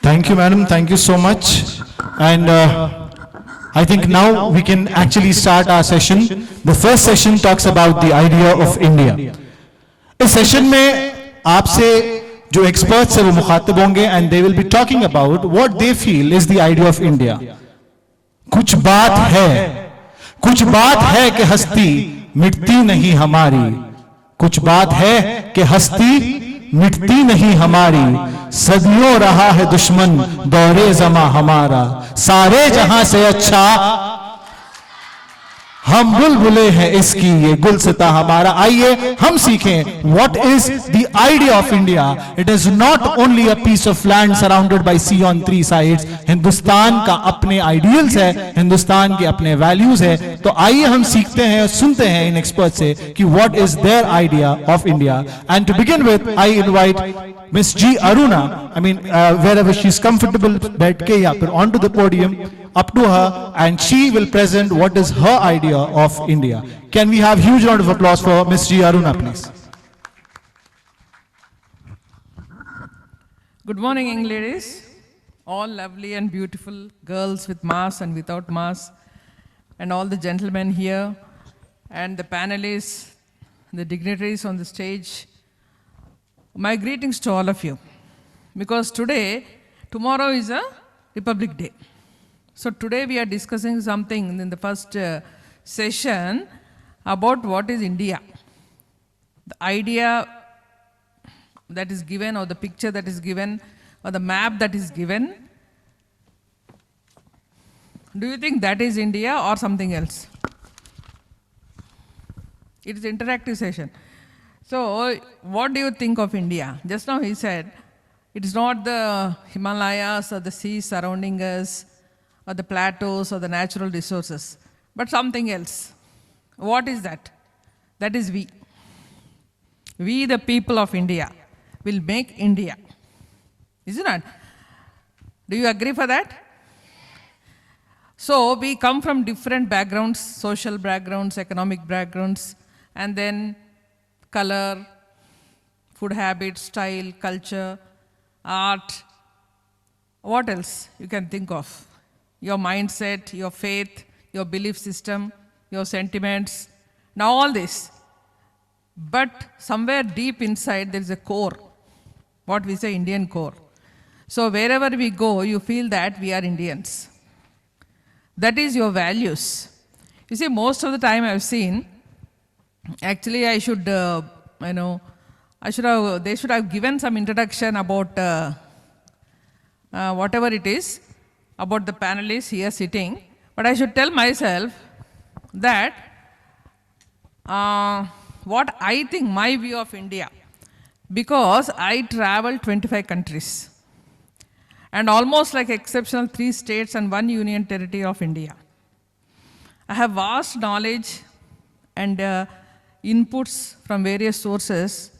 Thank you, madam. Thank you so much. And I think now we can actually start our session. The first session talks about the idea of India. इस session में आपसे जो experts हैं वो मुखातिब होंगे and they will be talking about what they feel is the idea of India. कुछ बात है कि हस्ती मिटती नहीं हमारी, कुछ बात है कि हस्ती मिटती नहीं हमारी, सदियों रहा है दुश्मन दौरे जमा हमारा, सारे जहां से अच्छा हम बुलबुले हैं इसकी ये गुलसिता हमारा। आइए हम सीखें what is the idea of India. It is not only a piece of land surrounded by sea on three sides. Hindustan का अपने आइडियल्स है, हिंदुस्तान के अपने वैल्यूज है। तो आइए हम सीखते हैं और सुनते हैं इन एक्सपर्ट से कि what is their idea of India. And to begin with I invite Miss G. Aruna, wherever she's comfortable, बैठ के या फिर onto the podium, up to her, and she will present what is her idea of India. Can we have huge round of applause for Miss G. Aruna, please? Good morning, young ladies, all lovely and beautiful girls with mask and without mask, and all the gentlemen here, and the panelists, the dignitaries on the stage. My greetings to all of you, because tomorrow is a Republic Day. So today we are discussing something in the first session about what is India. The idea that is given, or the picture that is given, or the map that is given. Do you think that is India or something else? It is an interactive session. So, what do you think of India? Just now he said, it is not the Himalayas or the seas surrounding us, or the plateaus or the natural resources, but something else. What is that? That is we. We, the people of India, will make India. Isn't it? Do you agree for that? So, we come from different backgrounds, social backgrounds, economic backgrounds, and then color, food habits, style, culture, art. What else you can think of? Your mindset, your faith, your belief system, your sentiments. Now all this. But somewhere deep inside there is a core, what we say Indian core. So wherever we go, you feel that we are Indians. That is your values. You see, most of the time I've seen, actually, they should have given some introduction about whatever it is, about the panelists here sitting. But I should tell myself that what I think, my view of India, because I traveled 25 countries and almost like exceptional 3 states and 1 union territory of India. I have vast knowledge and inputs from various sources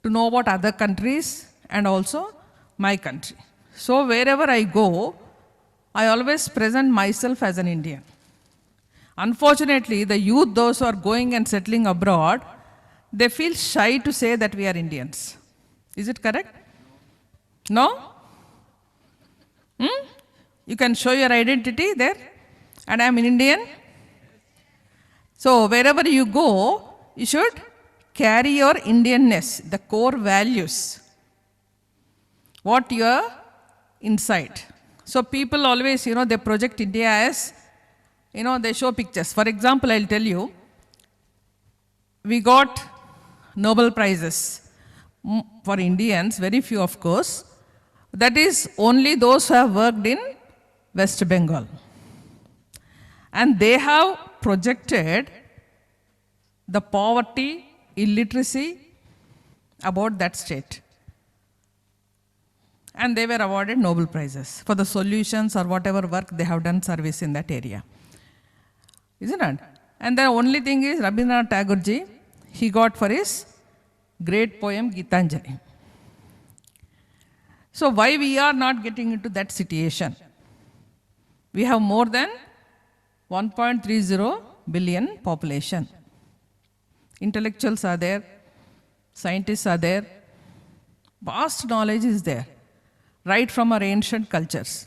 to know about other countries and also my country. So wherever I go, I always present myself as an Indian. Unfortunately, the youth, those who are going and settling abroad, they feel shy to say that we are Indians. Is it correct? No? You can show your identity there, and I am an Indian. So wherever you go, you should carry your Indianness, the core values, what you are inside. So people always, they project India as, they show pictures. For example, I'll tell you, we got Nobel Prizes for Indians, very few of course. That is only those who have worked in West Bengal. And they have projected the poverty, illiteracy about that state. And they were awarded Nobel Prizes for the solutions or whatever work they have done service in that area. Isn't it? And the only thing is Rabindranath Tagore ji, he got for his great poem Gitanjali. So why we are not getting into that situation? We have more than 1.30 billion population. Intellectuals are there, scientists are there, vast knowledge is there. right from our ancient cultures.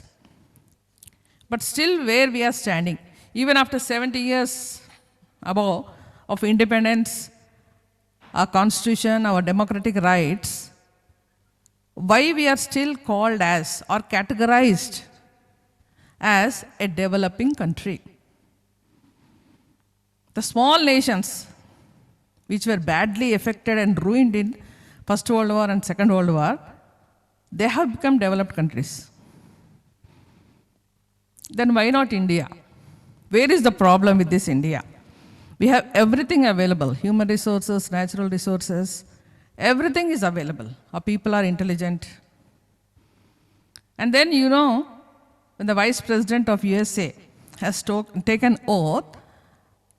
But still, where we are standing, even after 70 years above of independence, our constitution, our democratic rights, why we are still called as or categorized as a developing country. The small nations which were badly affected and ruined in First World War and Second World War, they have become developed countries. Then why not India? Where is the problem with this India? We have everything available, human resources, natural resources, everything is available. Our people are intelligent. And then when the Vice President of USA has taken oath,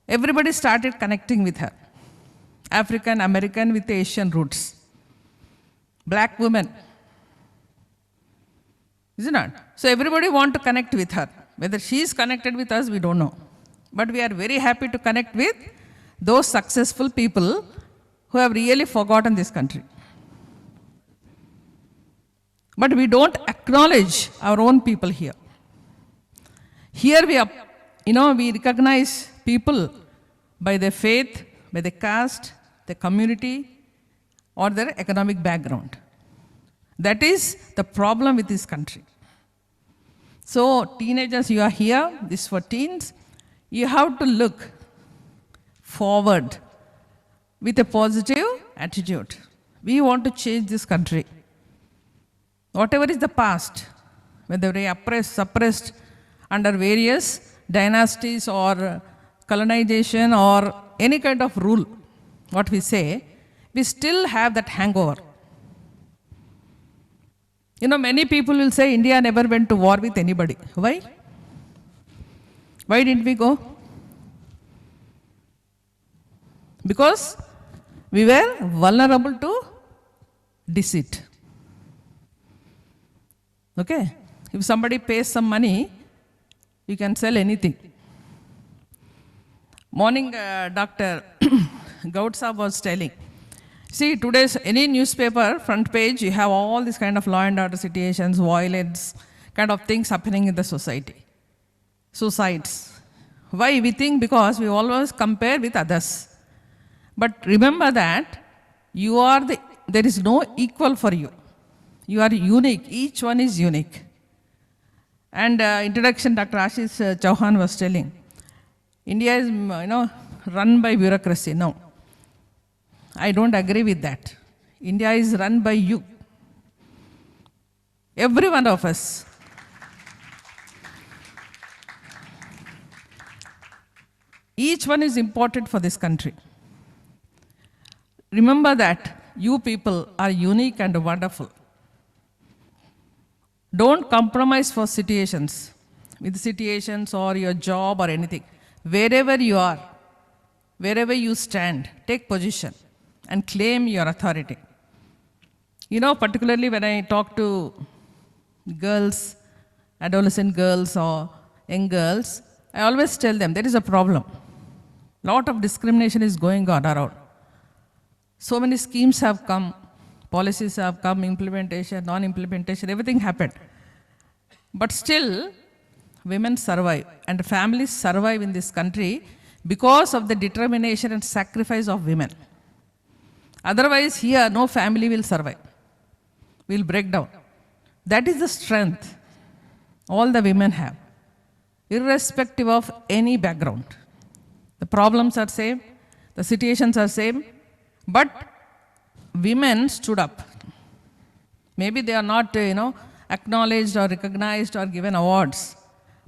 everybody started connecting with her. African American with Asian roots. Black women. Isn't it? So everybody want to connect with her. Whether she is connected with us, we don't know. But we are very happy to connect with those successful people who have really forgotten this country. But we don't acknowledge our own people here. Here we recognize people by their faith, by their caste, their community, or their economic background. That is the problem with this country. So, teenagers, you are here, this is for teens, you have to look forward with a positive attitude. We want to change this country. Whatever is the past, whether we are suppressed under various dynasties or colonization or any kind of rule, what we say, we still have that hangover. Many people will say India never went to war with anybody. Why? Why didn't we go? Because we were vulnerable to deceit. Okay? If somebody pays some money, you can sell anything. Morning, Dr. Gaud Saab was telling, see, today's any newspaper, front page, you have all these kind of law and order situations, violence, kind of things happening in the society. Suicides. Why? We think because we always compare with others. But remember that there is no equal for you. You are unique. Each one is unique. And introduction, Dr. Ashish Chauhan was telling, India is run by bureaucracy. No. I don't agree with that. India is run by you. Every one of us. Each one is important for this country. Remember that you people are unique and wonderful. Don't compromise for situations, with situations or your job or anything. Wherever you are, wherever you stand, take position and claim your authority. Particularly when I talk to girls, adolescent girls or young girls, I always tell them there is a problem. Lot of discrimination is going on around. So many schemes have come, policies have come, implementation, non-implementation, everything happened. But still, women survive and families survive in this country because of the determination and sacrifice of women. Otherwise, here, no family will survive. Will break down. That is the strength all the women have, irrespective of any background. The problems are same, the situations are same, but women stood up. Maybe they are not, acknowledged or recognized or given awards.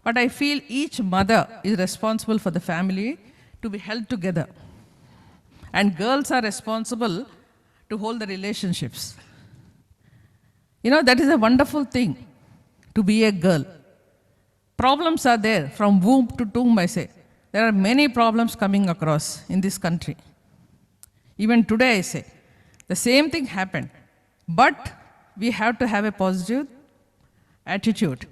But I feel each mother is responsible for the family to be held together. And girls are responsible to hold the relationships. That is a wonderful thing to be a girl. Problems are there from womb to tomb, I say. There are many problems coming across in this country. Even today, I say, the same thing happened. But we have to have a positive attitude.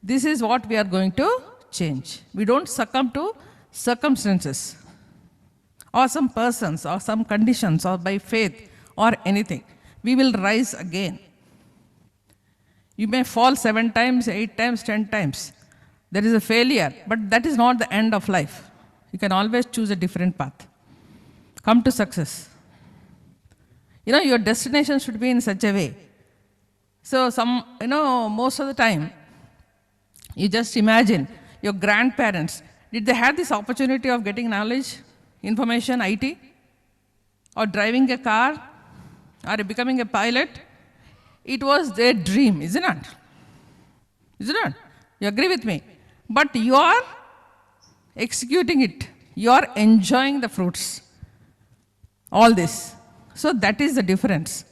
This is what we are going to change. We don't succumb to circumstances or some persons or some conditions or by faith or anything. We will rise again. You may fall 7 times, 8 times, 10 times. There is a failure, but that is not the end of life. You can always choose a different path. Come to success. You know, your destination should be in such a way. So most of the time, you just imagine your grandparents, did they have this opportunity of getting knowledge, information, IT, or driving a car, or becoming a pilot? It was their dream, isn't it? Isn't it? You agree with me? But you are executing it. You are enjoying the fruits. All this. So that is the difference.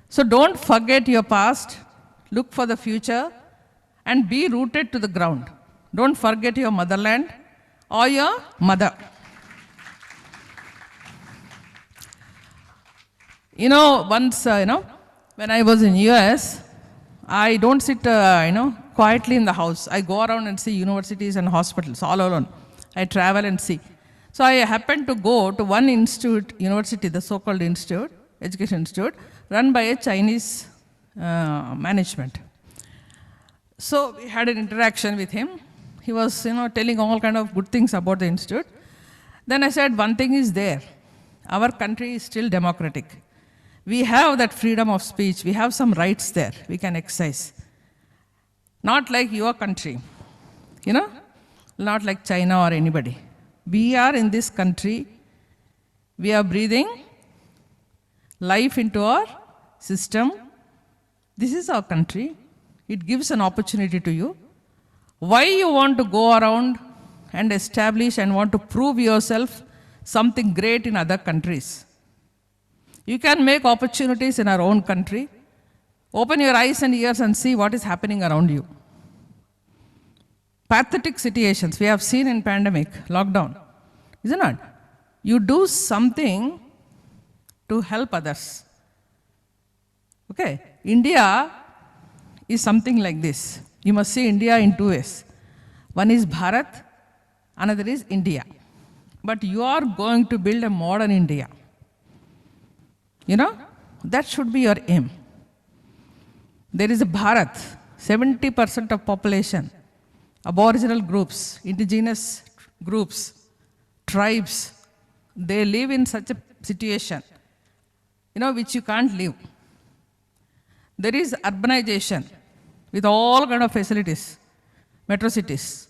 So don't forget your past. Look for the future and be rooted to the ground. Don't forget your motherland or your mother. Once, when I was in US, I don't sit, quietly in the house. I go around and see universities and hospitals all alone. I travel and see. So I happened to go to one university, the so-called education institute, run by a Chinese management. So we had an interaction with him. He was, telling all kind of good things about the institute. Then I said, one thing is there. Our country is still democratic. We have that freedom of speech. We have some rights there we can exercise. Not like your country, not like China or anybody. We are in this country. We are breathing life into our system. This is our country. It gives an opportunity to you. Why you want to go around and establish and want to prove yourself something great in other countries? You can make opportunities in our own country. Open your eyes and ears and see what is happening around you. Pathetic situations we have seen in pandemic, lockdown, isn't it? You do something to help others. Okay, India is something like this. You must see India in two ways. One is Bharat, another is India. But you are going to build a modern India. That should be your aim. There is a Bharat, 70% of population, aboriginal groups, indigenous groups, tribes, they live in such a situation, which you can't live. There is urbanization with all kind of facilities, metro cities,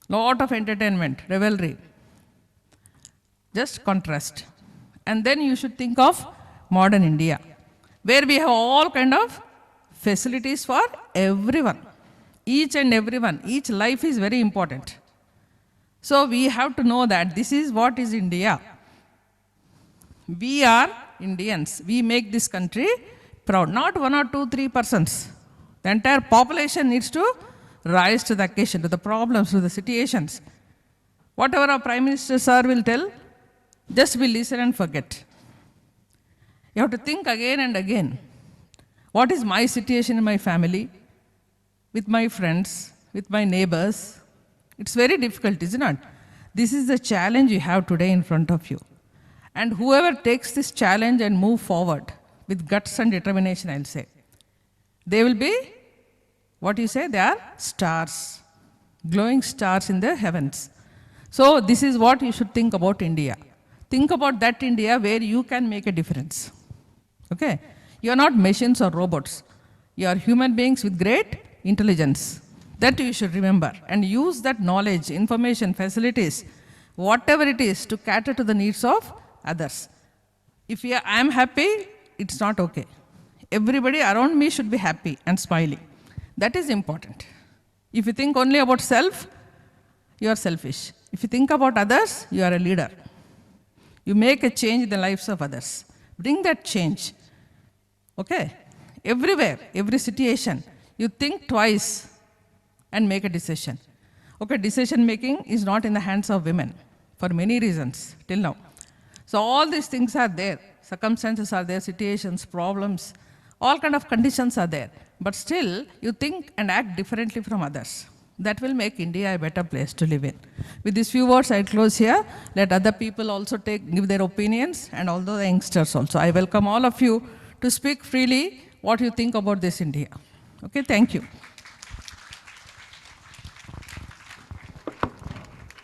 lot of entertainment, revelry. Just contrast. And then you should think of modern India, where we have all kind of facilities for everyone. Each and everyone, each life is very important. So we have to know that this is what is India. We are Indians. We make this country proud. Not 1 or 2, 3%. The entire population needs to rise to the occasion, to the problems, to the situations. Whatever our Prime Minister sir will tell, just we listen and forget. You have to think again and again. What is my situation in my family, with my friends, with my neighbors? It's very difficult, isn't it? This is the challenge you have today in front of you. And whoever takes this challenge and move forward with guts and determination, I'll say, they will be, what you say, they are stars, glowing stars in the heavens. So this is what you should think about India. Think about that India where you can make a difference. Okay? You are not machines or robots. You are human beings with great intelligence. That you should remember. And use that knowledge, information, facilities, whatever it is, to cater to the needs of others. If I am happy, it's not okay. Everybody around me should be happy and smiling. That is important. If you think only about self, you are selfish. If you think about others, you are a leader. You make a change in the lives of others. Bring that change. Okay? Everywhere, every situation, you think twice and make a decision. Okay, decision making is not in the hands of women for many reasons till now. So all these things are there. Circumstances are there, situations, problems, all kind of conditions are there. But still, you think and act differently from others. That will make India a better place to live in. With these few words, I close here. Let other people also give their opinions, and although the youngsters also. I welcome all of you to speak freely what you think about this India. Okay, thank you.